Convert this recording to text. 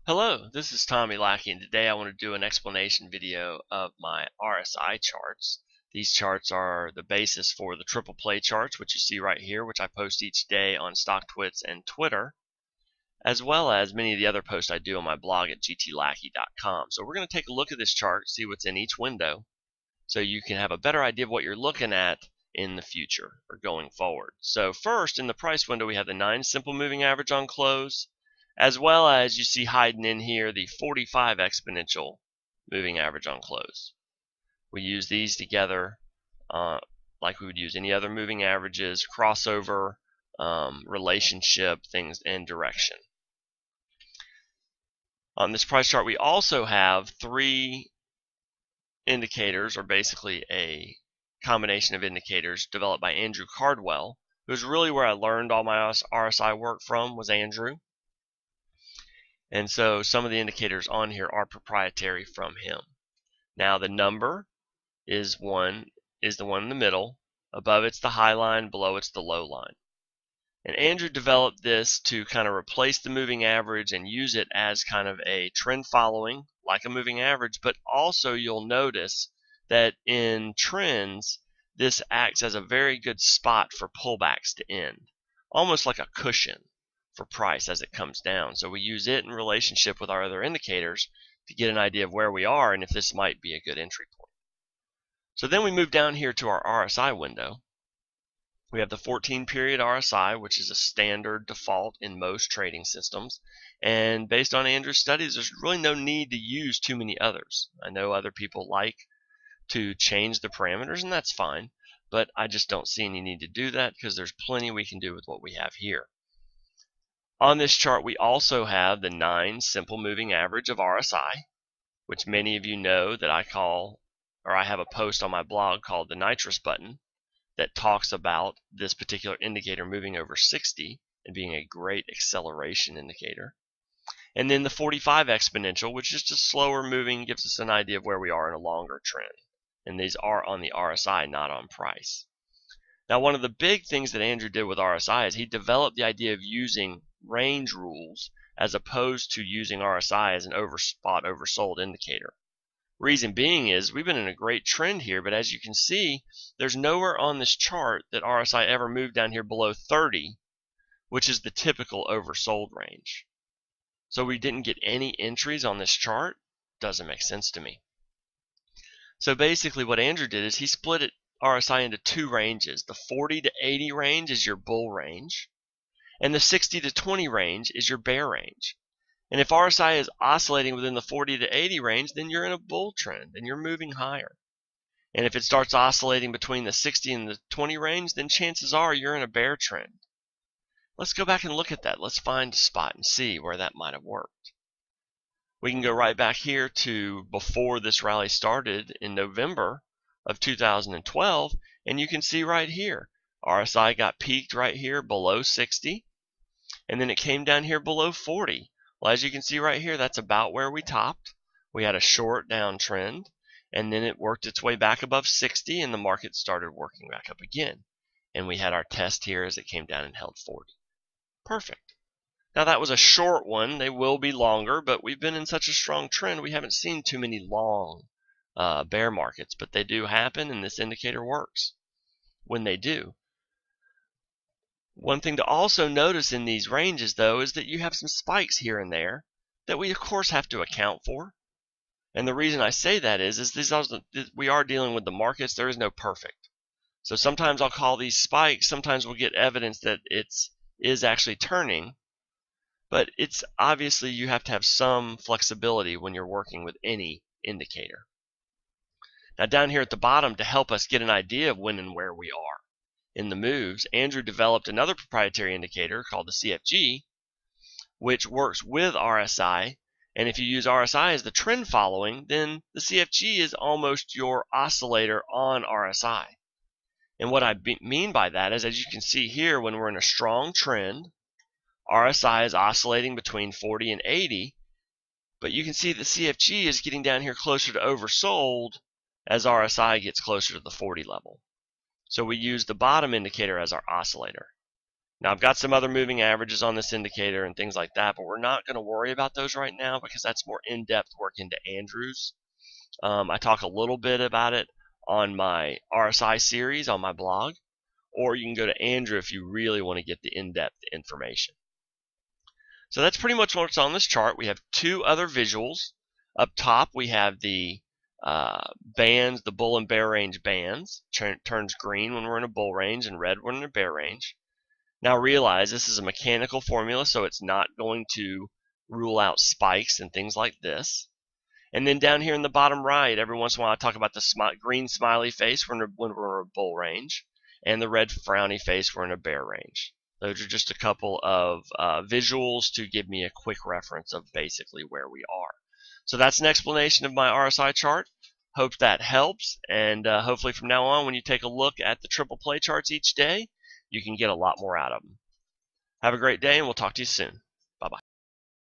Hello, this is Tommy Lackey, and today I want to do an explanation video of my RSI charts. These charts are the basis for the triple play charts, which you see right here, which I post each day on StockTwits and Twitter, as well as many of the other posts I do on my blog at gtlackey.com. So we're going to take a look at this chart, see what's in each window, so you can have a better idea of what you're looking at in the future or going forward. So first, in the price window, we have the 9 simple moving average on close, as well as you see hiding in here the 45 exponential moving average on close. We use these together like we would use any other moving averages, crossover, relationship, things, and direction. On this price chart, we also have 3 indicators, or basically a combination of indicators developed by Andrew Cardwell, who's really where I learned all my RSI work from, was Andrew. And so some of the indicators on here are proprietary from him. Now the number is the one in the middle. Above it's the high line, below it's the low line. And Andrew developed this to kind of replace the moving average and use it as kind of a trend following, like a moving average, but also you'll notice that in trends, this acts as a very good spot for pullbacks to end, almost like a cushion for price as it comes down. So we use it in relationship with our other indicators to get an idea of where we are and if this might be a good entry point. So then we move down here to our RSI window. We have the 14-period RSI, which is a standard default in most trading systems. And based on Andrew's studies, there's really no need to use too many others. I know other people like to change the parameters, and that's fine, but I just don't see any need to do that because there's plenty we can do with what we have here. On this chart, we also have the 9 simple moving average of RSI, which many of you know that I have a post on my blog called the nitrous button that talks about this particular indicator moving over 60 and being a great acceleration indicator. And then the 45 exponential, which is just slower moving, gives us an idea of where we are in a longer trend. And these are on the RSI, not on price. Now, one of the big things that Andrew did with RSI is he developed the idea of using range rules as opposed to using RSI as an overspot oversold indicator. Reason being is we've been in a great trend here, but as you can see, there's nowhere on this chart that RSI ever moved down here below 30, which is the typical oversold range. So we didn't get any entries on this chart. Doesn't make sense to me. So basically what Andrew did is he split RSI into 2 ranges. The 40 to 80 range is your bull range, and the 60 to 20 range is your bear range. And if RSI is oscillating within the 40 to 80 range, then you're in a bull trend and you're moving higher. And if it starts oscillating between the 60 and the 20 range, then chances are you're in a bear trend. Let's go back and look at that. Let's find a spot and see where that might have worked. We can go right back here to before this rally started in November of 2012, and you can see right here, RSI got peaked right here below 60, and then it came down here below 40. Well, as you can see right here, that's about where we topped. We had a short downtrend, and then it worked its way back above 60, and the market started working back up again. And we had our test here as it came down and held 40. Perfect. Now that was a short one. They will be longer, but we've been in such a strong trend, we haven't seen too many long bear markets, but they do happen, and this indicator works when they do. One thing to also notice in these ranges, though, is that you have some spikes here and there that we, of course, have to account for. And the reason I say that is we are dealing with the markets. There is no perfect. So sometimes I'll call these spikes. Sometimes we'll get evidence that it is actually turning. But it's obviously you have to have some flexibility when you're working with any indicator. Now down here at the bottom, to help us get an idea of when and where we are in the moves, Andrew developed another proprietary indicator called the CFG, which works with RSI. And if you use RSI as the trend following, then the CFG is almost your oscillator on RSI. And what I mean by that is, as you can see here, when we're in a strong trend, RSI is oscillating between 40 and 80, but you can see the CFG is getting down here closer to oversold as RSI gets closer to the 40 level. So we use the bottom indicator as our oscillator. Now I've got some other moving averages on this indicator and things like that, but we're not going to worry about those right now because that's more in-depth work into Andrew's. I talk a little bit about it on my RSI series on my blog, or you can go to Andrew if you really want to get the in-depth information. So that's pretty much what's on this chart. We have two other visuals. Up top we have the bands, the bull and bear range bands. Turns green when we're in a bull range and red when we're in a bear range. Now realize this is a mechanical formula, so it's not going to rule out spikes and things like this. And then down here in the bottom right, every once in a while I talk about the green smiley face when we're in a bull range, and the red frowny face when we're in a bear range. Those are just a couple of visuals to give me a quick reference of basically where we are. So that's an explanation of my RSI chart. Hope that helps, and hopefully from now on when you take a look at the triple play charts each day, you can get a lot more out of them. Have a great day, and we'll talk to you soon.